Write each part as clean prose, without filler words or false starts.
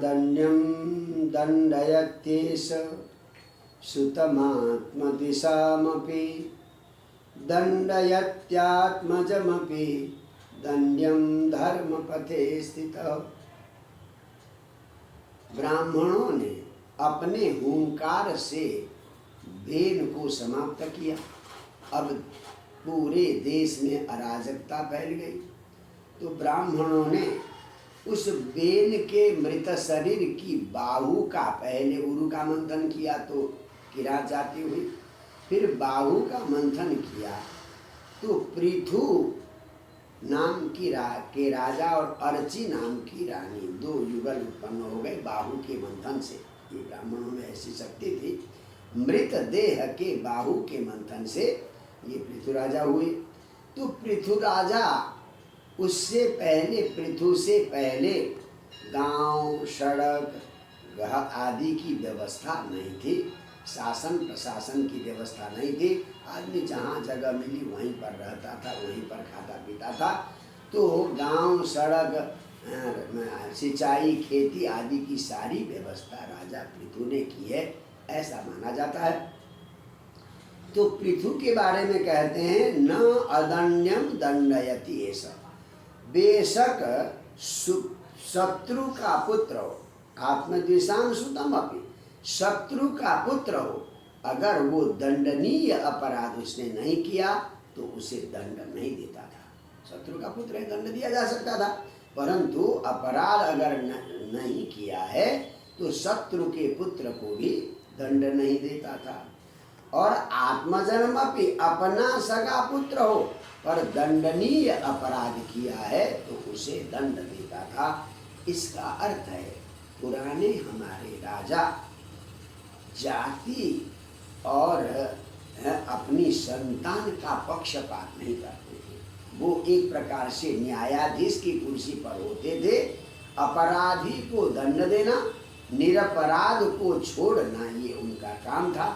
दण्यं दण्डयत्येष सुतमात्मदिशामपि दण्डयत्यात्मजमपि दण्ड्यं धर्मपथे स्थितः। ब्राह्मणों ने अपने हुंकार से वेद को समाप्त किया। अब पूरे देश में अराजकता फैल गई, तो ब्राह्मणों ने उस बेन के मृत शरीर की बाहु का पहले उरु का मंथन किया तो किरात जाती हुई, फिर बाहु का मंथन किया तो पृथु नाम की के राजा और अर्ची नाम की रानी दो युगल उत्पन्न हो गए बाहु के मंथन से। ये ब्राह्मणों में ऐसी शक्ति थी। मृत देह के बाहु के मंथन से ये पृथु राजा हुए। तो पृथु राजा उससे पहले, पृथु से पहले गांव, सड़क आदि की व्यवस्था नहीं थी, शासन प्रशासन की व्यवस्था नहीं थी। आदमी जहाँ जगह मिली वहीं पर रहता था, वहीं पर खाता पीता था। तो गांव, सड़क, सिंचाई, खेती आदि की सारी व्यवस्था राजा पृथु ने की है, ऐसा माना जाता है। तो पृथु के बारे में कहते हैं न अदण्यम दंडयति ऐसा। बेशक शत्रु का पुत्र हो, आत्मद्वेषाम सुतम अपि, शत्रु का पुत्र हो, अगर वो दंडनीय अपराध उसने नहीं किया तो उसे दंड नहीं देता था। शत्रु का पुत्र है, दंड दिया जा सकता था, परंतु अपराध अगर नहीं किया है तो शत्रु के पुत्र को भी दंड नहीं देता था। और आत्मजन्म भी अपना सगा पुत्र हो पर दंडनीय अपराध किया है तो उसे दंड देता था। इसका अर्थ है पुराने हमारे राजा जाति और अपनी संतान का पक्षपात नहीं करते थे। वो एक प्रकार से न्यायाधीश की कुर्सी पर होते थे। अपराधी को दंड देना, निरपराध को छोड़ना, ये उनका काम था।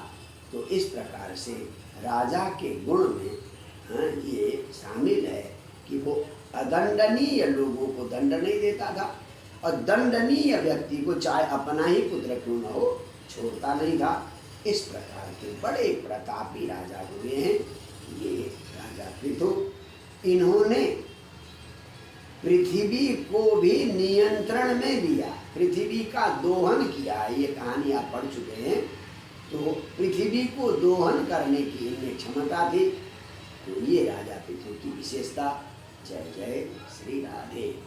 तो इस प्रकार से राजा के गुण में ये शामिल है कि वो अदंडनीय लोगों को दंड नहीं देता था और दंडनीय व्यक्ति को चाहे अपना ही पुत्र क्यों न हो छोड़ता नहीं था। इस प्रकार के बड़े प्रतापी राजा हुए हैं ये राजा पृथु। इन्होंने पृथ्वी को भी नियंत्रण में लिया, पृथ्वी का दोहन किया। ये कहानी आप पढ़ चुके हैं। तो पृथ्वी को दोहन करने की इनमें क्षमता थी। तो ये राजा पृथु की विशेषता। जय जय श्री राधे।